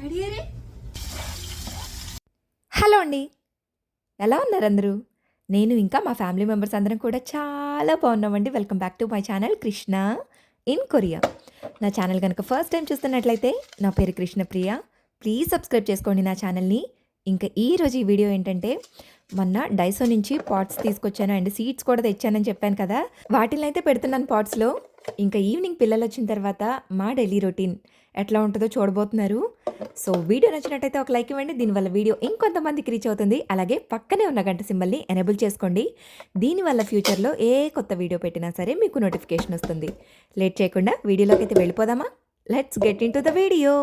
Daddy అరే hello అండి, ఎలా ఉన్నారు అందరూ? నేను ఇంకా మా ఫ్యామిలీ మెంబర్స్ అందరం కూడా చాలా బాగున్నామండి. Welcome back to my channel Krishna in Korea. నా ఛానల్ కనుక ఫస్ట్ టైం చూస్తున్నట్లయితే నా పేరు కృష్ణప్రియ. ప్లీజ్ సబ్స్క్రైబ్ చేసుకోండి నా ఛానల్ని. ఇంకా ఈరోజు ఈ వీడియో ఏంటంటే, మొన్న డైసో నుంచి పాట్స్ తీసుకొచ్చాను అండ్ సీడ్స్ కూడా తెచ్చానని చెప్పాను కదా, వాటిని అయితే పెడుతున్నాను పాట్స్లో. ఇంకా ఈవినింగ్ పిల్లలు వచ్చిన తర్వాత మా డైలీ రొటీన్ ఎట్లా ఉంటుందో చూడబోతున్నారు. సో వీడియో నచ్చినట్టయితే ఒక లైక్ ఇవ్వండి. దీనివల్ల వీడియో ఇంకొంతమందికి రీచ్ అవుతుంది. అలాగే పక్కనే ఉన్న గంట సింబల్ని ఎనేబుల్ చేసుకోండి. దీనివల్ల ఫ్యూచర్లో ఏ కొత్త వీడియో పెట్టినా సరే మీకు నోటిఫికేషన్ వస్తుంది. లేట్ చేయకుండా వీడియోలోకి అయితే వెళ్ళిపోదామా? Let's get in to the video.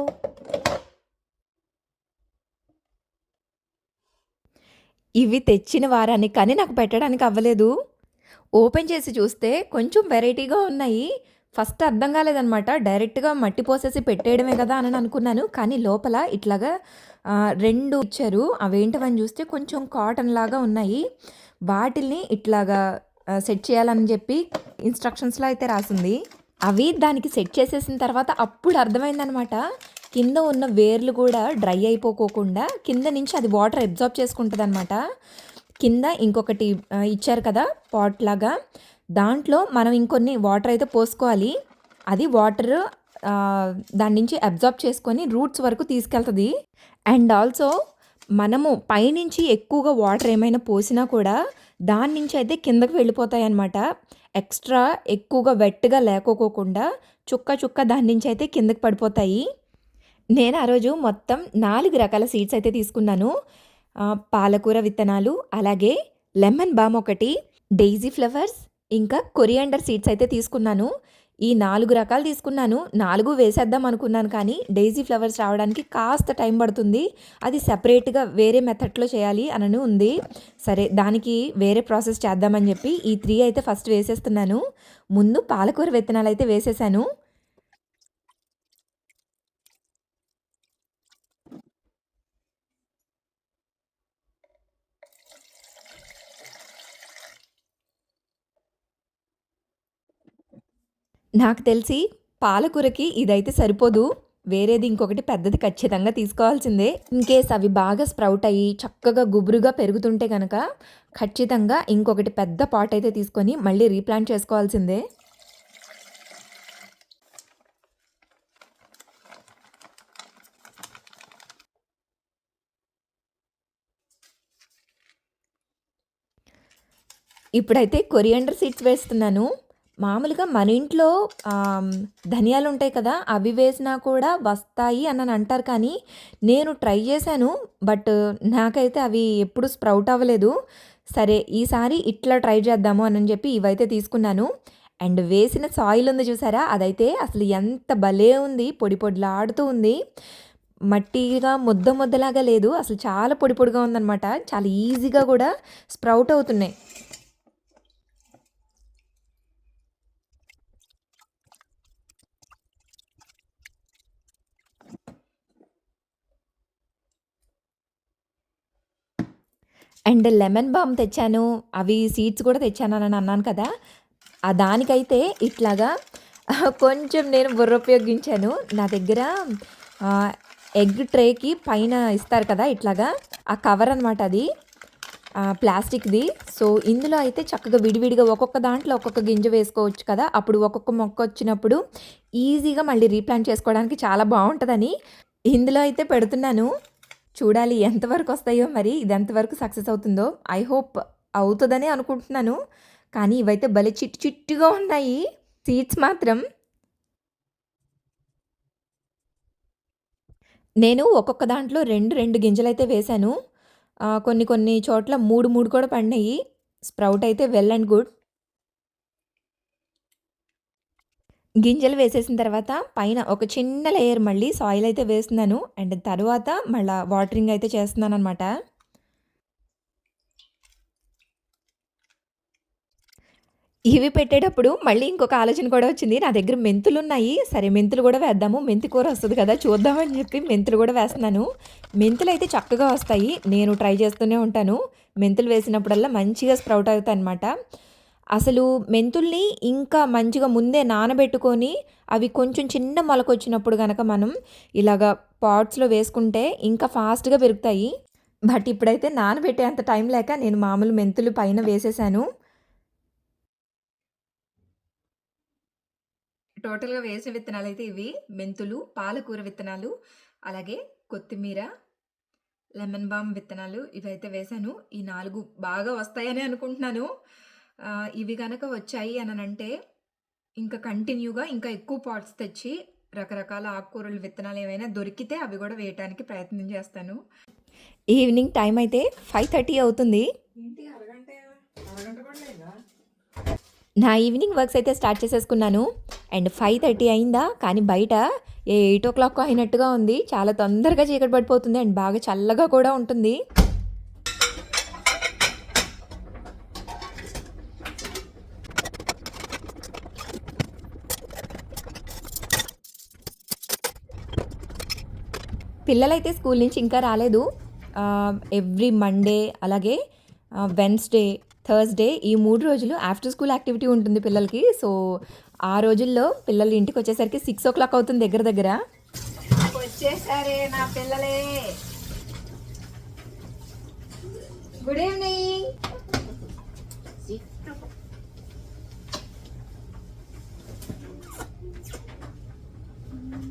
ఇవి తెచ్చిన వారానికి కానీ నాకు పెట్టడానికి అవ్వలేదు. ఓపెన్ చేసి చూస్తే కొంచెం వెరైటీగా ఉన్నాయి. ఫస్ట్ అర్థం కాలేదనమాట. డైరెక్ట్గా మట్టి పోసేసి పెట్టేయడమే కదా అని అనుకున్నాను. కానీ లోపల ఇట్లాగా 2 ఇచ్చారు. అవేంటవని చూస్తే కొంచెం కాటన్ లాగా ఉన్నాయి. వాటిల్ని ఇట్లాగా సెట్ చేయాలని చెప్పి ఇన్స్ట్రక్షన్స్లో అయితే రాసింది. అవి దానికి సెట్ చేసేసిన తర్వాత అప్పుడు అర్థమైందనమాట. కింద ఉన్న వేర్లు కూడా డ్రై అయిపోకోకుండా కింద నుంచి అది వాటర్ అబ్జార్బ్ చేసుకుంటుంది అనమాట. కింద ఇంకొకటి ఇచ్చారు కదా పాట్ లాగా, దాంట్లో మనం ఇంకొన్ని వాటర్ అయితే పోసుకోవాలి. అది వాటర్ దాని నుంచి అబ్జార్బ్ చేసుకొని రూట్స్ వరకు తీసుకెళ్తుంది. అండ్ ఆల్సో మనము పైనుంచి ఎక్కువగా వాటర్ ఏమైనా పోసినా కూడా దాని నుంచి అయితే కిందకి వెళ్ళిపోతాయి అన్నమాట. ఎక్స్ట్రా ఎక్కువగా వెట్గా లేకోకుండా చుక్క చుక్క దాని నుంచి అయితే కిందకి పడిపోతాయి. నేను ఆ రోజు మొత్తం 4 రకాల సీడ్స్ అయితే తీసుకున్నాను. పాలకూర విత్తనాలు, అలాగే లెమన్ బామ్ ఒకటి, డెయిజీ ఫ్లవర్స్, ఇంకా కొరియాండర్ సీడ్స్ అయితే తీసుకున్నాను. ఈ 4 రకాలు తీసుకున్నాను. 4 వేసేద్దాం అనుకున్నాను, కానీ డెయిజీ ఫ్లవర్స్ రావడానికి కాస్త టైం పడుతుంది. అది సెపరేట్గా వేరే మెథడ్లో చేయాలి అని ఉంది. సరే, దానికి వేరే ప్రాసెస్ చేద్దామని చెప్పి ఈ 3 అయితే ఫస్ట్ వేసేస్తున్నాను. ముందు పాలకూర విత్తనాలు అయితే వేసేసాను. నాకు తెలిసి పాలకూరకి ఇదైతే సరిపోదు. వేరేది ఇంకొకటి పెద్దది ఖచ్చితంగా తీసుకోవాల్సిందే. ఇన్కేస్ అవి బాగా స్ప్రౌట్ అయ్యి చక్కగా గుబురుగా పెరుగుతుంటే కనుక ఖచ్చితంగా ఇంకొకటి పెద్ద పాట్ అయితే తీసుకొని మళ్ళీ రీప్లాంట్ చేసుకోవాల్సిందే. ఇప్పుడైతే కొరియాండర్ సీడ్స్ వేస్తున్నాను. మామూలుగా మన ఇంట్లో ధనియాలు ఉంటాయి కదా, అవి వేసినా కూడా వస్తాయి అని అంటారు. కానీ నేను ట్రై చేశాను, బట్ నాకైతే అవి ఎప్పుడు స్ప్రౌట్ అవ్వలేదు. సరే, ఈసారి ఇట్లా ట్రై చేద్దాము అని చెప్పి ఇవైతే తీసుకున్నాను. అండ్ వేసిన సాయిల్ ఉంది చూసారా, అదైతే అసలు ఎంత భలే ఉంది, పొడి పొడిలాడుతూ ఉంది. మట్టిగా ముద్ద ముద్దలాగా లేదు, అసలు చాలా పొడి పొడిగా ఉందన్నమాట. చాలా ఈజీగా కూడా స్ప్రౌట్ అవుతున్నాయి. అండ్ లెమన్ బామ్ తెచ్చాను, అవి సీడ్స్ కూడా తెచ్చాను అని అన్నాను కదా, దానికైతే ఇట్లాగా కొంచెం నేను బుర్ర ఉపయోగించాను. నా దగ్గర ఎగ్ ట్రేకి పైన ఇస్తారు కదా ఇట్లాగా, ఆ కవర్ అనమాట అది, ప్లాస్టిక్ది. సో ఇందులో అయితే చక్కగా విడివిడిగా ఒక్కొక్క దాంట్లో ఒక్కొక్క గింజ వేసుకోవచ్చు కదా, అప్పుడు ఒక్కొక్క మొక్క వచ్చినప్పుడు ఈజీగా మళ్ళీ రీప్లాంట్ చేసుకోవడానికి చాలా బాగుంటుందని ఇందులో అయితే పెడుతున్నాను. చూడాలి ఎంతవరకు వస్తాయో, మరి ఇది ఎంతవరకు సక్సెస్ అవుతుందో. ఐ హోప్ అవుతుందని అనుకుంటున్నాను. కానీ ఇవైతే భలే చిట్టు చిట్టుగా ఉన్నాయి సీడ్స్ మాత్రం. నేను ఒక్కొక్క దాంట్లో 2 గింజలైతే వేశాను. కొన్ని కొన్ని చోట్ల 3 కూడా పడినాయి. స్ప్రౌట్ అయితే వెల్ అండ్ గుడ్. గింజలు వేసేసిన తర్వాత పైన ఒక చిన్న లేయర్ మళ్ళీ సాయిల్ అయితే వేస్తున్నాను. అండ్ తర్వాత మళ్ళీ వాటరింగ్ అయితే చేస్తున్నాను అనమాట. ఇవి పెట్టేటప్పుడు మళ్ళీ ఇంకొక ఆలోచన కూడా వచ్చింది. నా దగ్గర మెంతులు ఉన్నాయి, సరే మెంతులు కూడా వేద్దాము, మెంతి కూర వస్తుంది కదా చూద్దామని చెప్పి మెంతులు కూడా వేస్తున్నాను. మెంతులు అయితే చక్కగా వస్తాయి, నేను ట్రై చేస్తూనే ఉంటాను. మెంతులు వేసినప్పుడల్లా మంచిగా స్ప్రౌట్ అవుతాయి అనమాట. అసలు మెంతుల్ని ఇంకా మంచిగా ముందే నానబెట్టుకొని అవి కొంచెం చిన్న మొలకొచ్చినప్పుడు గనక మనం ఇలాగ పాట్స్‌లో వేసుకుంటే ఇంకా ఫాస్ట్‌గా పెరుగుతాయి. బట్ ఇప్పుడైతే నానబెట్టే అంత టైం లేక నేను మామూలు మెంతులు పైన వేసేసాను. టోటల్‌గా వేసిన విత్తనాలైతే ఇవి. మెంతులు, పాలకూర విత్తనాలు, అలాగే కొత్తిమీర, లెమన్ బామ్ విత్తనాలు ఇవైతే వేశాను. ఈ 4 బాగా వస్తాయనే అనుకుంటున్నాను. ఇవి గనక వచ్చాయి అననంటే ఇంకా కంటిన్యూగా ఇంకా ఎక్కువ పాట్స్ తెచ్చి రకరకాల ఆకుకూరల విత్తనాలు ఏవైనా దొరికితే అవి గూడా వేయటానికి ప్రయత్నం చేస్తాను. ఈవినింగ్ టైం అయితే 5:30 అవుతుంది. ఏంటి అరగంట అరగంట కూడా లేదా? నా ఈవినింగ్ వర్క్స్ అయితే స్టార్ట్ చేసేసుకున్నాను. అండ్ 5:30 అయిందా, కానీ బయట 8:00 అయినట్టుగా ఉంది. చాలా తొందరగా చీకటి పడిపోతుంది అండ్ బాగా చల్లగా కూడా ఉంటుంది. పిల్లలైతే స్కూల్ నుంచి ఇంకా రాలేదు. ఎవ్రీ మండే అలాగే వెన్స్‌డే, థర్స్‌డే ఈ 3 రోజులు ఆఫ్టర్ స్కూల్ యాక్టివిటీ ఉంటుంది పిల్లలకి. సో, ఆ రోజుల్లో పిల్లలు ఇంటికొచ్చేసరికి 6:00 అవుతుంది దగ్గర దగ్గర. వచ్చేసారే నా పిల్లలే. Good evening.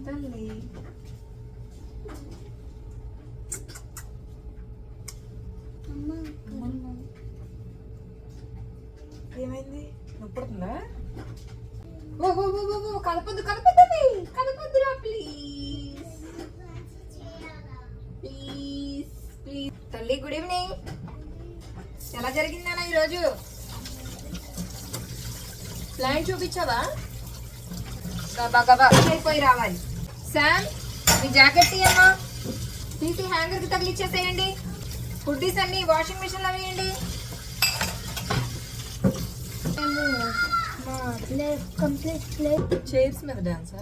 తల్లి. ఏమైంది? నొప్పుడుతుందా? ఓ ఓ ఓ ఓ ఓ కలపొద్దు కలపొద్దండి. కలపొద్దురా ప్లీజ్. Please please. తల్లి గుడ్ ఈవినింగ్. ఎలా జరిగిందన్నా ఈరోజు? ప్లాన్ చూపించావా? గబా గబా అయిపోయి రావాలి. శామ్, మీ జాకెట్ తీయమ్మా. తీసి హ్యాంగర్కి తగిలిచ్చేసేయండి. హుడ్డీస్ అన్ని వాషింగ్ మిషన్లో వేయండి. చైర్స్ మీద డాన్సా?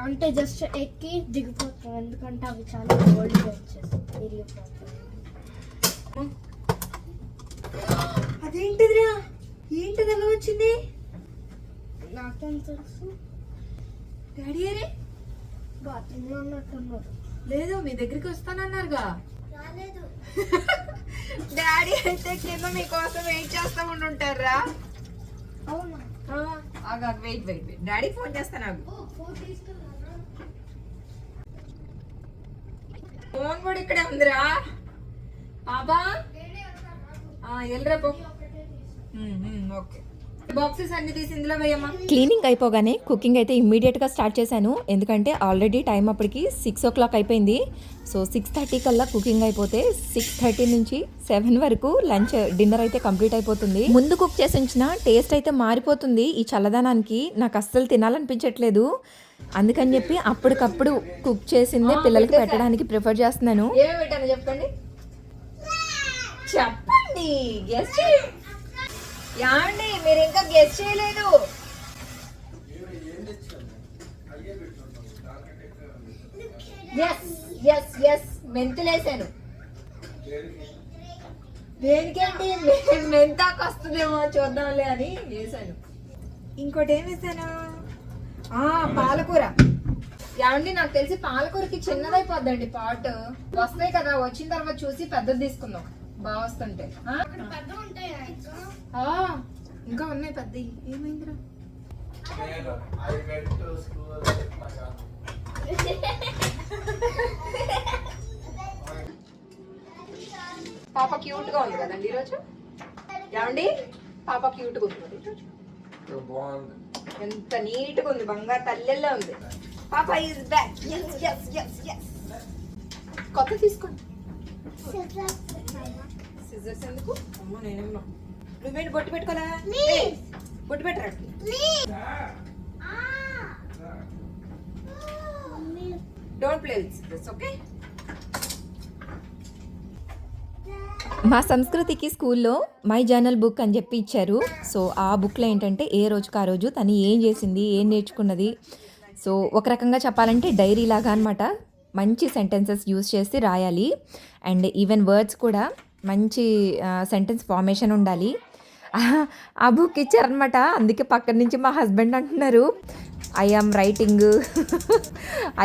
అంటే జస్ట్ ఎక్కి దిగిపోతాం, ఎందుకంటే అవి చాలా ఓల్డ్ బెంచెస్ విరిగిపోతాయి. అదేంటిదిరా? ఏంటిది ఎలా వచ్చింది? నాకేం తెలుసు, డాడీ అరే బాత్రూంలో ఉన్నట్టున్నారు. లేదు, మీ దగ్గరికి వస్తానన్నారుగా. రాలేదు. డాడీ అయితే కింద మీకోసం వెయిట్ చేస్తా ఉండుంటారా? అవునా? Wait wait wait, daddy phone చేస్తాను. ఫోన్ తీసుకున్నారా? ఫోన్ కూడా ఇక్కడే ఉందిరా పాపా. వెళ్ళరా పో. ఓకే, బాక్సెస్ అన్ని తీసి ఇందులో వేయమ్మా. క్లీనింగ్ అయిపోగానే కుకింగ్ అయితే ఇమ్మీడియట్గా స్టార్ట్ చేశాను. ఎందుకంటే ఆల్రెడీ టైం అప్పటికి 6:00 అయిపోయింది. సో 6:30 కల్లా కుకింగ్ అయిపోతే 6:30 నుంచి 7 వరకు లంచ్ డిన్నర్ అయితే కంప్లీట్ అయిపోతుంది. ముందు కుక్ చేసి ఉంచిన టేస్ట్ అయితే మారిపోతుంది. ఈ చల్లదనానికి నాకు అస్సలు తినాలనిపించట్లేదు. అందుకని చెప్పి అప్పటికప్పుడు కుక్ చేసిందే పిల్లలకి పెట్టడానికి ప్రిఫర్ చేస్తున్నాను. ఏమేమి పెట్టాను చెప్పండి. చెప్పండి, గెస్ చేయండి. యాండి మీరు ఇంకా గెస్ చేయలేదు. ఎస్ ఎస్ ఎస్, మెంతులేసాను. దేనికేంటి, మెంతాకు వస్తుందేమో చూద్దాంలే అని వేసాను. ఇంకోటి ఏం వేసాను? పాలకూర. ఏమండి, నాకు తెలిసి పాలకూరకి చిన్నదైపోద్దండి పాట్. వస్తాయి కదా, వచ్చిన తర్వాత చూసి పెద్దది తీసుకుందాం బాగా వస్తుంటే. ఇంకా ఉన్నాయి పెద్దవి. ఏమైందిరా? పాప క్యూట్ గా ఉంది కదండి ఈరోజు. ఏమండి, పాప క్యూట్ గా ఉంది ఈరోజు. ఎంత నీట్ గా ఉంది, బంగారు తల్లెల్లా ఉంది. పాప ఈజ్ బ్యాక్. కొత్త తీసుకోండి. సిజర్స్ ఎందుకు? అమ్మ నేనేమో నువ్వేంటి బొట్టు పెట్టుకోలే? బొట్టు పెట్టరా? Don't play with scissors, okay? మా సంస్కృతికి స్కూల్లో మై జర్నల్ బుక్ అని చెప్పి ఇచ్చారు. సో ఆ బుక్లో ఏంటంటే ఏ రోజుకి ఆ రోజు తను ఏం చేసింది, ఏం నేర్చుకున్నది. సో ఒక రకంగా చెప్పాలంటే డైరీ లాగా అనమాట. మంచి సెంటెన్సెస్ యూజ్ చేసి రాయాలి. అండ్ ఈవెన్ వర్డ్స్ కూడా మంచి సెంటెన్స్ ఫార్మేషన్ ఉండాలి. ఆ బుక్ ఇచ్చారనమాట. అందుకే పక్కన నుంచి మా హస్బెండ్ అంటున్నారు, I am writing,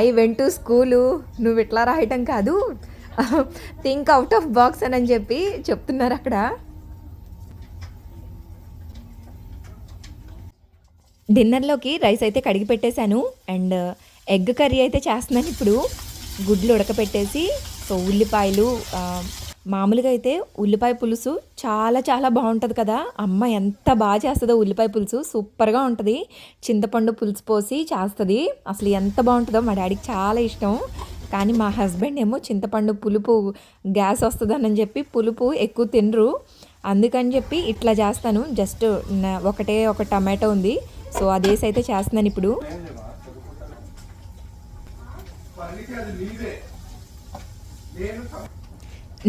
I went to school, నువ్వు ఇట్లా రాయటం కాదు, థింక్ అవుట్ ఆఫ్ బాక్స్ అని చెప్పి చెప్తున్నారు అక్కడ. డిన్నర్లోకి రైస్ అయితే కడిగి పెట్టేశాను అండ్ ఎగ్ కర్రీ అయితే చేస్తున్నాను ఇప్పుడు. గుడ్లు ఉడకపెట్టేసి, సో ఉల్లిపాయలు, మామూలుగా అయితే ఉల్లిపాయ పులుసు చాలా చాలా బాగుంటుంది కదా. అమ్మ ఎంత బాగా చేస్తుందో ఉల్లిపాయ పులుసు, సూపర్గా ఉంటుంది. చింతపండు పులుసు పోసి చేస్తుంది, అసలు ఎంత బాగుంటుందో. మా డాడీకి చాలా ఇష్టం. కానీ మా హస్బెండ్ ఏమో చింతపండు పులుపు గ్యాస్ వస్తుందని చెప్పి పులుపు ఎక్కువ తినరు. అందుకని చెప్పి ఇట్లా చేస్తాను. జస్ట్ ఒకటే ఒక టమాటో ఉంది, సో అదేసి అయితే చేస్తున్నాను ఇప్పుడు.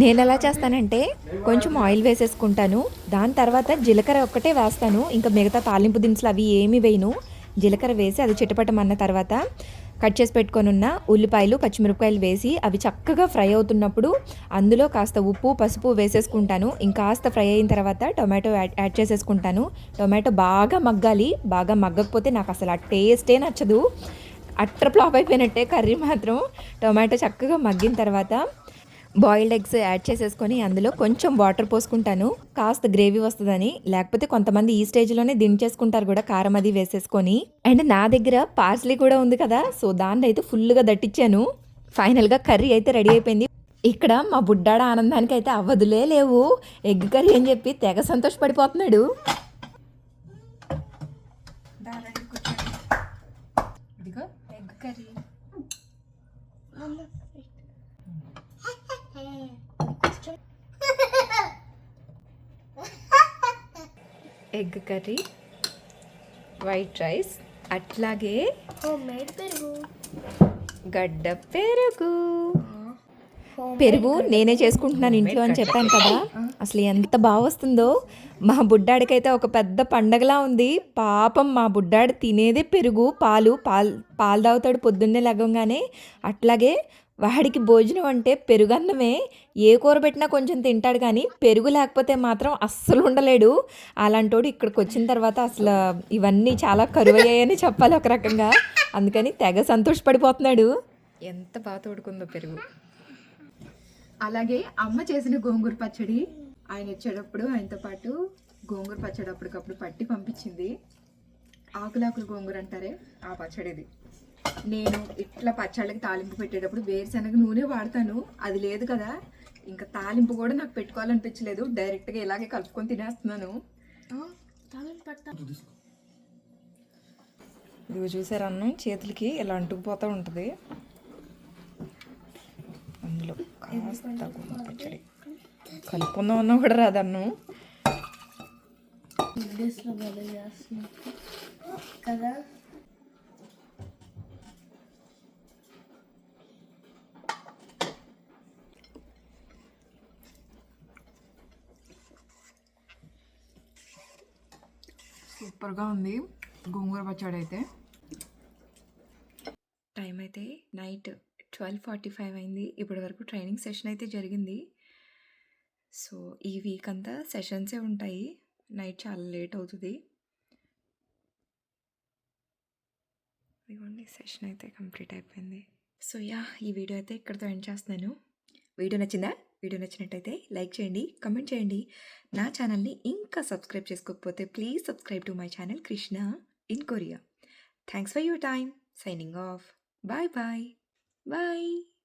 నేను ఎలా చేస్తానంటే కొంచెం ఆయిల్ వేసేసుకుంటాను, దాని తర్వాత జీలకర్ర ఒక్కటే వేస్తాను, ఇంకా మిగతా తాలింపు దినుసులు అవి ఏమి వేయను. జీలకర్ర వేసి అది చిటపటమన్న తర్వాత కట్ చేసి పెట్టుకొని ఉన్న ఉల్లిపాయలు పచ్చిమిరపకాయలు వేసి అవి చక్కగా ఫ్రై అవుతున్నప్పుడు అందులో కాస్త ఉప్పు పసుపు వేసేసుకుంటాను. ఇంకాస్త ఫ్రై అయిన తర్వాత టొమాటో యాడ్ చేసేసుకుంటాను. టొమాటో బాగా మగ్గాలి, బాగా మగ్గకపోతే నాకు అసలు ఆ టేస్టే నచ్చదు. అట్టర్ ఫ్లాప్ అయిపోయినట్టే కర్రీ మాత్రం. టొమాటో చక్కగా మగ్గిన తర్వాత బాయిల్డ్ ఎగ్స్ యాడ్ చేసేసుకొని అందులో కొంచెం వాటర్ పోసుకుంటాను, కాస్త గ్రేవీ వస్తుందని. లేకపోతే కొంతమంది ఈ స్టేజ్లోనే దించేసుకుంటారు కూడా కారం అది వేసేసుకొని. అండ్ నా దగ్గర పార్స్లీ కూడా ఉంది కదా, సో దాన్ని అయితే ఫుల్గా దట్టించాను. ఫైనల్గా కర్రీ అయితే రెడీ అయిపోయింది. ఇక్కడ మా బుడ్డాడ ఆనందానికి అయితే అవ్వదులే లేవు. ఎగ్ కర్రీ అని చెప్పి తెగ సంతోషపడిపోతున్నాడు. ఇదిగో egg curry. Egg curry, white rice, అట్లాగే హోమ్మేడ్ పెరుగు. గడ్డ పెరుగు. పెరుగు నేనే చేసుకుంటున్నాను ఇంట్లో అని చెప్పాను కదా, అసలు ఎంత బాగా వస్తుందో. మా బుడ్డాడికైతే ఒక పెద్ద పండగలా ఉంది. పాపం మా బుడ్డాడు తినేదే పెరుగు, పాలు తాగుతాడు పొద్దున్నే లెగంగానే. అట్లాగే వాడికి భోజనం అంటే పెరుగన్నమే. ఏ కూర పెట్టినా కొంచెం తింటాడు, కానీ పెరుగు లేకపోతే మాత్రం అస్సలు ఉండలేడు. అలాంటోడు ఇక్కడికి వచ్చిన తర్వాత అసలు ఇవన్నీ చాలా కరువయ్యాయని చెప్పాలి ఒక రకంగా. అందుకని తెగ సంతోషపడిపోతున్నాడు. ఎంత బాగా తోడుకుందో పెరుగు. అలాగే అమ్మ చేసిన గోంగూర పచ్చడి ఆయన వచ్చేటప్పుడు ఆయనతో పాటు గోంగూర పచ్చడి అప్పటికప్పుడు పట్టి పంపించింది. ఆకులాకులు గోంగూర అంటారే, ఆ పచ్చడిది. నేను ఇట్లా పచ్చళ్ళకి తాలింపు పెట్టేటప్పుడు వేరుశనగ నూనె వాడతాను, అది లేదు కదా, ఇంకా తాలింపు కూడా నాకు పెట్టుకోవాలనిపించలేదు, డైరెక్ట్గా ఇలాగే కలుపుకొని తినేస్తున్నాను. ఇదిగో చూసారు, అన్నం చేతులకి ఇలా అంటుకుపోతూ ఉంటుంది. అందులో కాస్త గోంగూర పచ్చడి కలుపుకుందాం అన్నా కూడా రాదన్నం. కదా సూపర్గా ఉంది గోంగూర పచ్చడి అయితే. టైం అయితే నైట్ 12:45 అయింది. ఇప్పటి వరకు ట్రైనింగ్ సెషన్ అయితే జరిగింది. సో ఈ వీక్ అంతా సెషన్సే ఉంటాయి, నైట్ చాలా లేట్ అవుతుంది. ఇదిగోండి సెషన్ అయితే కంప్లీట్ అయిపోయింది. సో ఈ వీడియో అయితే ఇక్కడితో ఎండ్ చేస్తున్నాను. వీడియో నచ్చిందా? వీడియో నచ్చినట్టయితే లైక్ చేయండి, కమెంట్ చేయండి. నా ఛానల్ని ఇంకా సబ్స్క్రైబ్ చేసుకోకపోతే please subscribe to my channel Krishna in Korea. Thanks for your time. Signing off. Bye bye. Bye.